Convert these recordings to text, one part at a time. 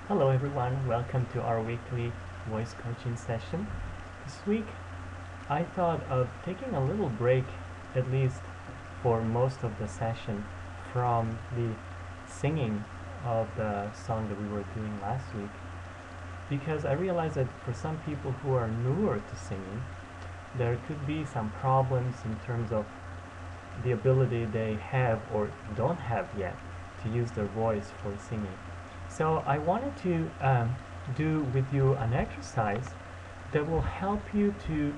Hello everyone, welcome to our weekly voice coaching session. This week I thought of taking a little break, at least for most of the session, from the singing of the song that we were doing last week, because I realized that for some people who are newer to singing, there could be some problems in terms of the ability they have or don't have yet to use their voice for singing. So I wanted to do with you an exercise that will help you to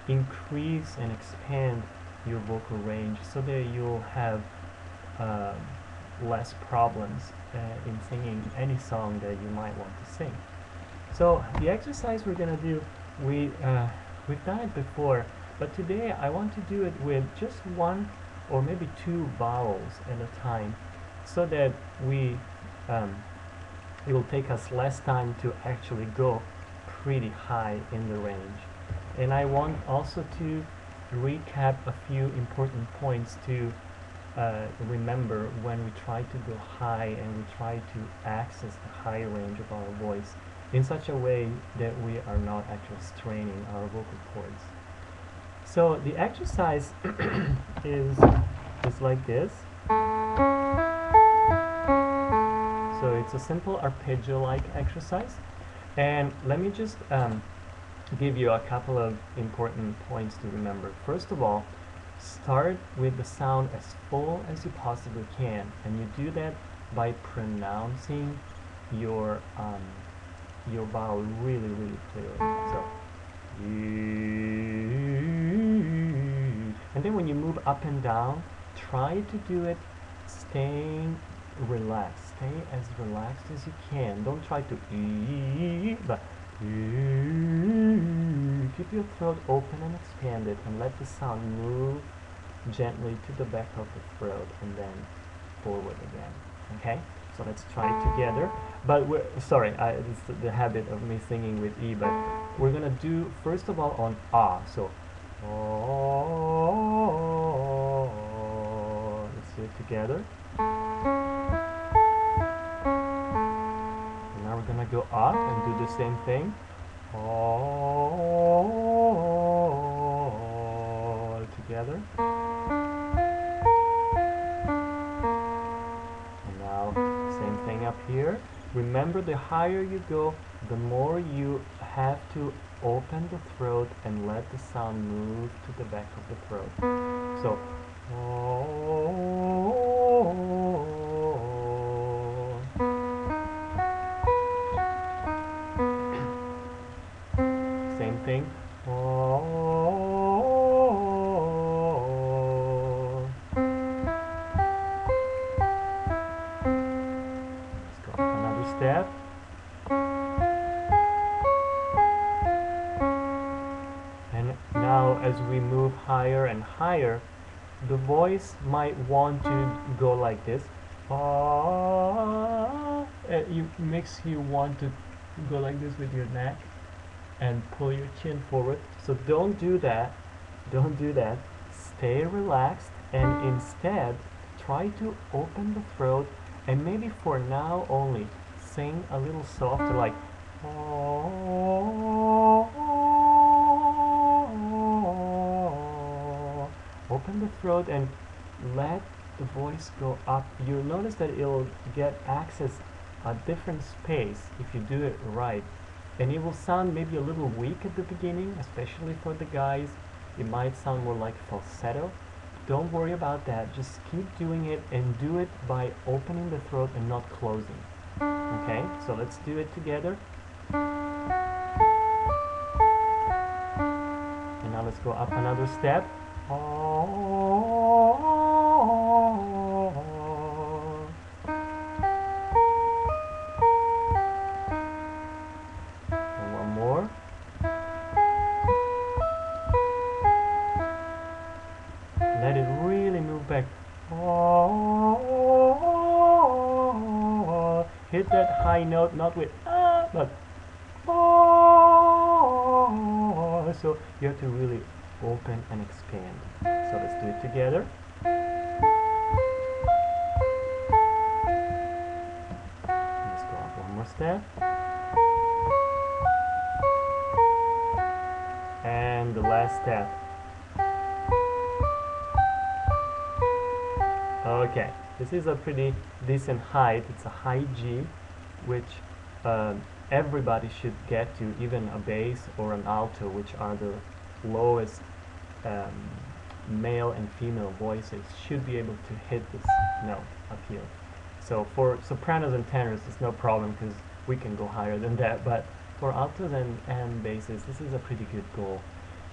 increase and expand your vocal range so that you'll have uh, less problems in singing any song that you might want to sing. So the exercise we're going to do, we've done it before, but today I want to do it with just one or maybe two vowels at a time so that it will take us less time to actually go pretty high in the range. And I want also to recap a few important points to remember when we try to go high and we try to access the high range of our voice in such a way that we are not actually straining our vocal cords. So the exercise is like this. So it's a simple arpeggio-like exercise, and let me just give you a couple of important points to remember. First of all, start with the sound as full as you possibly can, and you do that by pronouncing your vowel really, really clearly. So, and then when you move up and down, try to do it staying relaxed. Stay as relaxed as you can. Don't try to but keep your throat open and expanded, and let the sound move gently to the back of the throat and then forward again. Okay, so let's try it together. But it's the habit of me singing with E, but we're gonna do first of all on ah. So let's do it together. And now we're gonna go up and do the same thing. Together. And now same thing up here. Remember, the higher you go, the more you have to open the throat and let the sound move to the back of the throat. So same thing. Let's go up another step. And now as we move higher and higher, the voice might want to go like this. It makes you want to go like this with your neck and pull your chin forward. So don't do that. Don't do that. Stay relaxed and instead try to open the throat, and maybe for now only sing a little softer, like open the throat and let the voice go up. You'll notice that it'll get access a different space if you do it right, and it will sound maybe a little weak at the beginning, especially for the guys. It might sound more like falsetto. Don't worry about that. Just keep doing it, and do it by opening the throat and not closing. Okay, so let's do it together. And now let's go up another step. And one more. Let it really move back. Hit that high note, not with but so you have to really open and expand. So let's do it together. Let's go up one more step. last step. Okay, this is a pretty decent height. It's a high G, which everybody should get to, even a bass or an alto, which are the lowest um, male and female voices, should be able to hit this note up here. So for sopranos and tenors, it's no problem because we can go higher than that, but for altos and basses, this is a pretty good goal.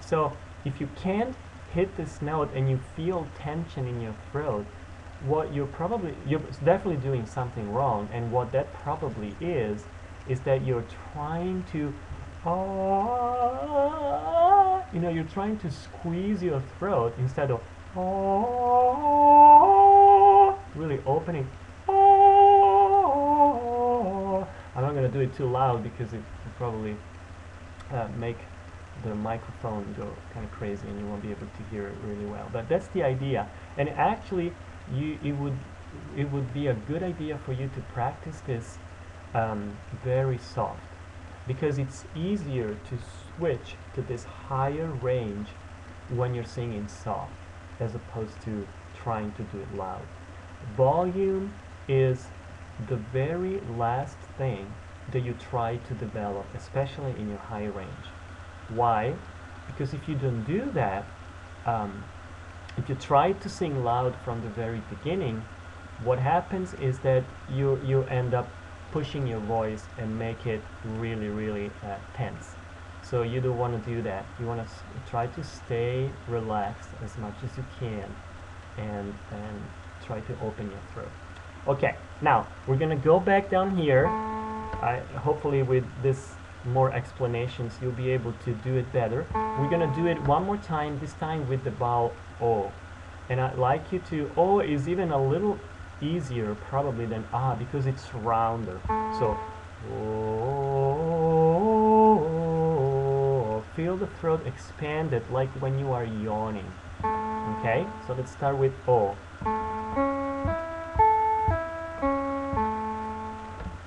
So if you can't hit this note and you feel tension in your throat, what you're definitely doing something wrong, and what that probably is that you're trying to you're trying to squeeze your throat instead of really opening. I'm not going to do it too loud because it will probably make the microphone go kind of crazy and you won't be able to hear it really well. But that's the idea, and actually it would be a good idea for you to practice this very soft, because it's easier to switch to this higher range when you're singing soft as opposed to trying to do it loud. Volume is the very last thing that you try to develop, especially in your high range. Why? Because if you don't do that, if you try to sing loud from the very beginning, what happens is that you end up pushing your voice and make it really tense. So you don't want to do that. You want to try to stay relaxed as much as you can and try to open your throat. Okay, now we're gonna go back down here. Hopefully with this more explanations you'll be able to do it better. We're gonna do it one more time, this time with the vowel O. And I'd like you to, O is even a little easier probably than ah because it's rounder. So O, feel the throat expanded like when you are yawning. Okay, so let's start with O.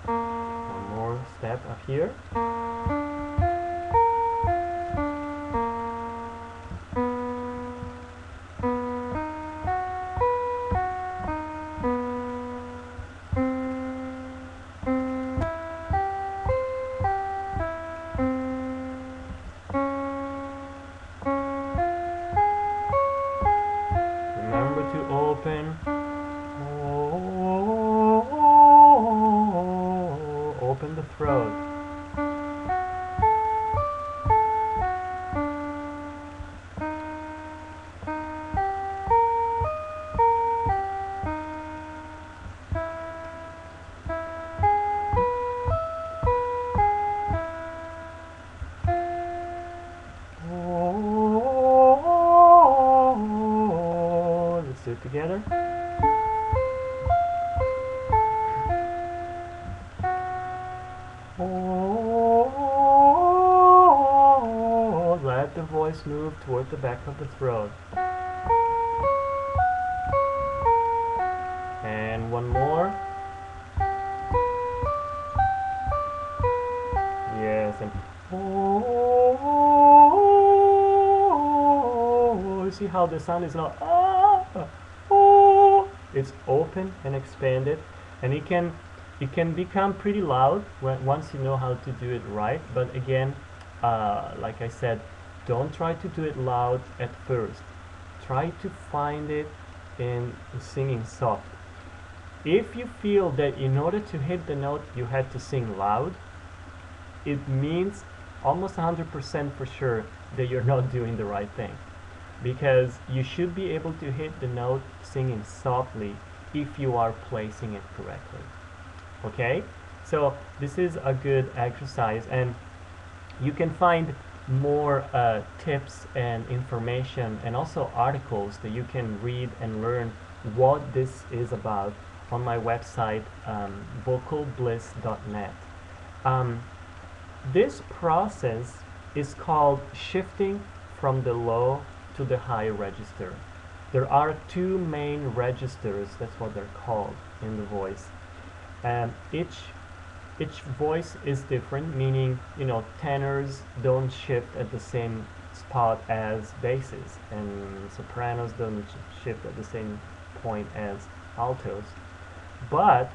One more step up here. Open the throat. Let's do it together. Let the voice move toward the back of the throat. And one more. Yes, and you see how the sound is not it's open and expanded, and it can become pretty loud once you know how to do it right. But again, like I said, don't try to do it loud at first. Try to find it in singing soft. If you feel that in order to hit the note you had to sing loud, it means almost 100% for sure that you're not doing the right thing, because you should be able to hit the note singing softly if you are placing it correctly. Okay, so this is a good exercise, and you can find more tips and information and also articles that you can read and learn what this is about on my website, vocalbliss.net. This process is called shifting from the low to the high register. There are two main registers, that's what they're called in the voice. And each voice is different, meaning, tenors don't shift at the same spot as basses, and sopranos don't shift at the same point as altos. But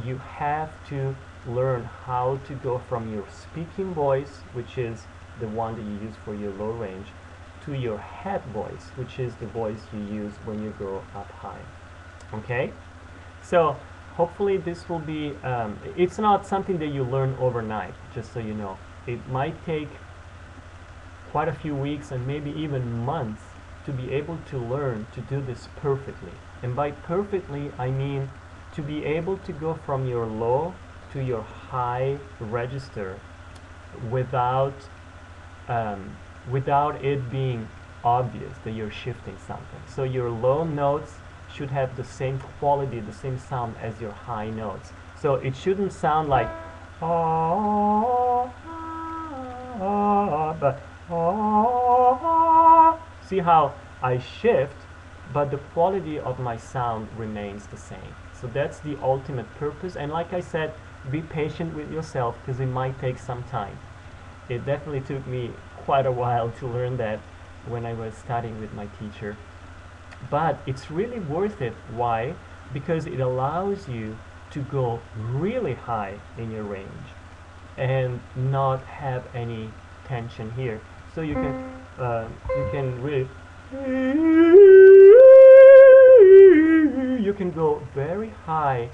you have to learn how to go from your speaking voice, which is the one that you use for your low range, to your head voice, which is the voice you use when you go up high. Okay? So hopefully this will be, it's not something that you learn overnight, just so you know. It might take quite a few weeks and maybe even months to be able to learn to do this perfectly. And by perfectly, I mean to be able to go from your low to your high register without without it being obvious that you're shifting something. So your low notes should have the same quality, the same sound as your high notes. So it shouldn't sound like but see how I shift, but the quality of my sound remains the same. So that's the ultimate purpose. And like I said, be patient with yourself because it might take some time. It definitely took me quite a while to learn that when I was studying with my teacher. But it's really worth it. Why? Because it allows you to go really high in your range and not have any tension here. So you can really you can go very high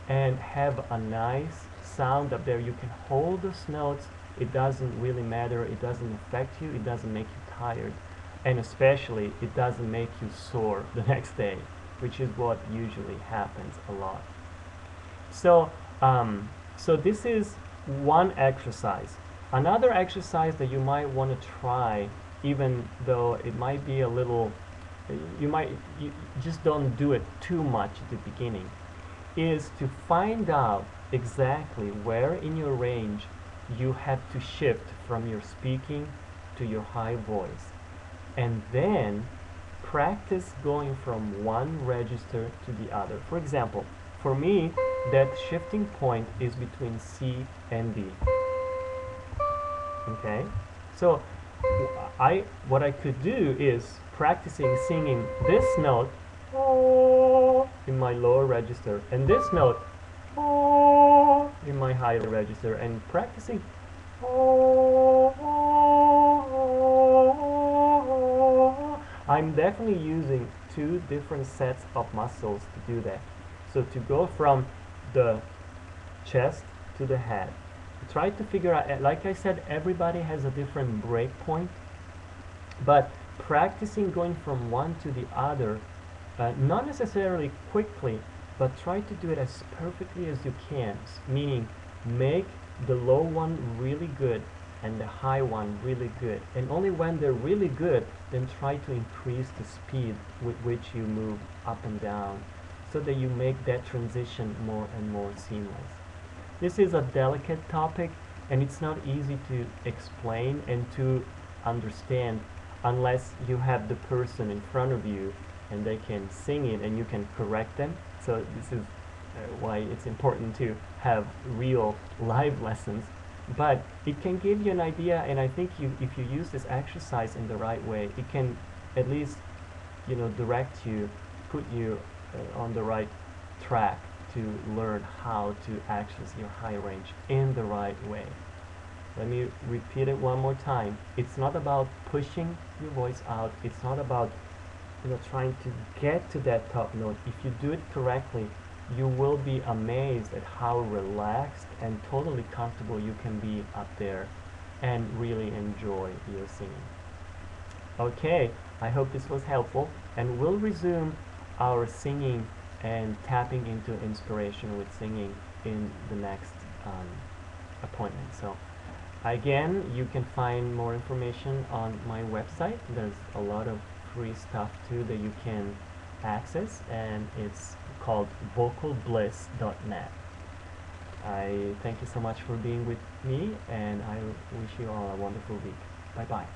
and have a nice sound up there. You can hold those notes. It doesn't really matter. It doesn't affect you. It doesn't make you tired. And especially, it doesn't make you sore the next day, which is what usually happens a lot. So, so this is one exercise. Another exercise that you might want to try, even though it might be a little, you just don't do it too much at the beginning, is to find out exactly where in your range you have to shift from your speaking to your high voice, and then practice going from one register to the other. For example, for me, that shifting point is between C and D. Okay, so what I could do is practicing singing this note in my lower register and this note in my higher register, and practicing I'm definitely using two different sets of muscles to do that. So to go from the chest to the head, try to figure out, like I said, everybody has a different break point, but practicing going from one to the other, not necessarily quickly, but try to do it as perfectly as you can, meaning make the low one really good and the high one really good, and only when they're really good, then try to increase the speed with which you move up and down, so that you make that transition more and more seamless. This is a delicate topic, and it's not easy to explain and to understand unless you have the person in front of you and they can sing it and you can correct them. So this is why it's important to have real live lessons. But it can give you an idea, and I think if you use this exercise in the right way, it can at least, direct you, put you on the right track to learn how to access your high range in the right way. Let me repeat it one more time. It's not about pushing your voice out. It's not about trying to get to that top note. If you do it correctly, you will be amazed at how relaxed and totally comfortable you can be up there and really enjoy your singing. Okay, I hope this was helpful, and we'll resume our singing and tapping into inspiration with singing in the next appointment. So again, you can find more information on my website. There's a lot of free stuff too that you can access, and it's called vocalbliss.net. I thank you so much for being with me, and I wish you all a wonderful week. Bye bye.